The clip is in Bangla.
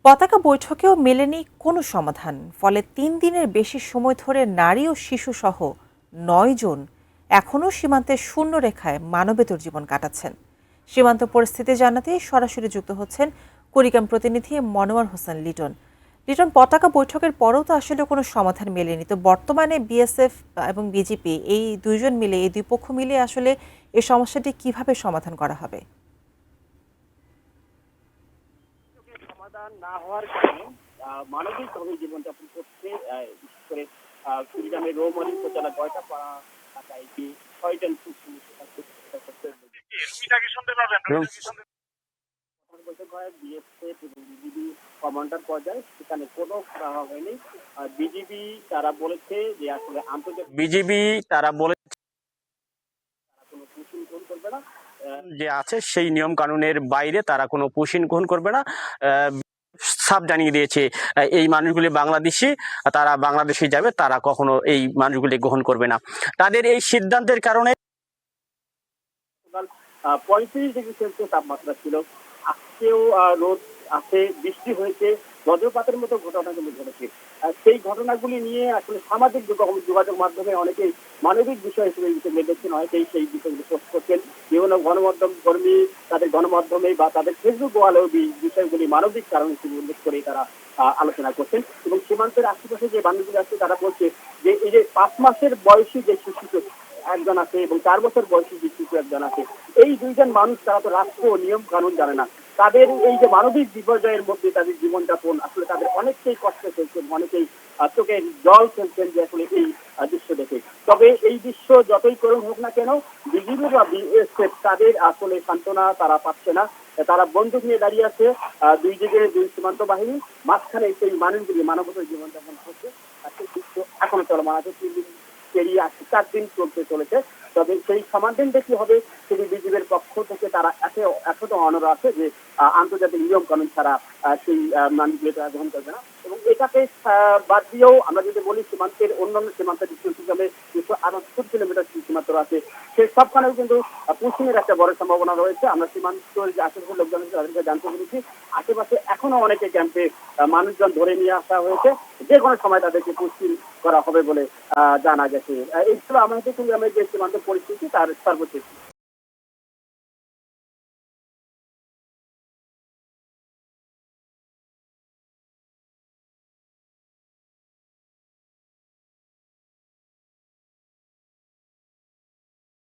পতাকা বৈঠকেও মেলেনি কোনো সমাধান। ফলে ৩ দিনের বেশি সময় ধরে নারী ও শিশুসহ ৯ জন এখনও সীমান্তের শূন্য রেখায় মানবেতর জীবন কাটাচ্ছেন। সীমান্ত পরিস্থিতি জানাতে সরাসরি যুক্ত হচ্ছেন কুড়িগ্রাম প্রতিনিধি মনোয়ার হোসেন লিটন। লিটন, পতাকা বৈঠকের পরেও তো আসলে কোনো সমাধান মেলেনি, তো বর্তমানে বিএসএফ এবং বিজেপি এই দুইজন মিলে, এই দুই পক্ষ মিলে আসলে এই সমস্যাটি কিভাবে সমাধান করা হবে? সমাধান না হওয়ার কারণে মানবিকভাবে জীবনযাপন করছে, বিশেষ করে কুড়িগ্রামের রৌমারী উপজেলা গয়টাপাড়া এলাকায় যে ৬ জন বৈঠক হয় বিএসএফ এবং বিজিবি কমান্ডার পর্যায়ে, সেখানে কোনো সুরাহা হয়নি। বিজিবি তারা বলেছে যে আসলে আন্তর্জাতিক তারা বলে কোনো কৌশল গ্রহণ করবে না, যে আছে সেই নিয়ম কানুনের বাইরে তারা কোনো কৌশল গ্রহণ করবে না। সাফ জানিয়ে দিয়েছে এই মানুষগুলি বাংলাদেশি, তারা বাংলাদেশে যাবে, তারা কখনো এই মানুষগুলি গ্রহণ করবে না। তাদের এই সিদ্ধান্তের কারণে ৩৫ ডিগ্রি সেলসিয়াস তাপমাত্রা ছিল। আজকেও রোদ আছে, বৃষ্টি হয়েছে, বজ্রপাতের মতো ঘটনা কিন্তু ঘটেছে। সেই ঘটনাগুলি নিয়ে আসলে সামাজিক যোগাযোগ মাধ্যমে অনেকেই মানবিক বিষয় হিসেবে তুলে ধরছেন, অনেকেই সেই বিষয়গুলো পোস্ট করছেন। বিভিন্ন গণমাধ্যম কর্মী তাদের গণমাধ্যমে বা তাদের ফেসবুক ওয়ালেও বিষয়গুলি মানবিক কারণ হিসেবে উল্লেখ করে তারা আলোচনা করছেন। এবং সীমান্তের আশেপাশে যে বান্ধবীরা আছে তারা বলছে যে এই যে ৫ মাসের বয়সী যে শিশু একজন আছে এবং ৪ বছর বয়সী যে শিশু একজন আছে, এই দুইজন মানুষ তারা তো রাষ্ট্র নিয়ম কানুন জানে না। তাদের এই যে মানবিক বিপর্যয়ের মধ্যে তাদের জীবনযাপন, আসলে তাদের অনেকটাই কষ্টে ফেলছেন, অনেকেই চোখে জল ফেলছেন যে আসলে এই দৃশ্য দেখে। তবে এই দৃশ্য যতই করুণ হোক না কেন, বিজিবি বা বিএসএফ তাদের আসলে সান্ত্বনা তারা পাচ্ছে না। তারা বন্দুক নিয়ে দাঁড়িয়ে আছে, দুই দিকে দুই সীমান্ত বাহিনী, মাঝখানে সেই মানুষগুলি মানবতার জীবনযাপন করছে। আর সেই দৃশ্য এখনো চলমান আছে, ৩ দিন পেরিয়ে আসছে, ৪ দিন চলতে চলেছে। তবে সেই সমাধানটা কি হবে সেটি বিজিবির পক্ষ থেকে তারা এখনো অনড় আছে যে আন্তর্জাতিক নিয়ম কানুন ছাড়া সেই মানুষগুলি তারা গ্রহণ করবে না। এবং এটাকে বাদ দিয়েও আমরা যদি বলি সীমান্তের অন্যান্য সীমান্ত হিসাবে ২৬৮ কিলোমিটার সীমান্ত আছে, সেই সবখানেও কিন্তু পুশিংয়ের একটা বড় সম্ভাবনা রয়েছে। আমরা সীমান্তের যে আশেপাশের লোকজন তাদেরকে জানতে পেরেছি, আশেপাশে এখনো অনেকে ক্যাম্পে মানুষজন ধরে নিয়ে আসা হয়েছে, যে কোনো সময় তাদেরকে পুশিং করা হবে বলে জানা গেছে। এই ছিল আমাদের কুড়িগ্রামের যে সীমান্ত পরিস্থিতি তার সর্বশেষ।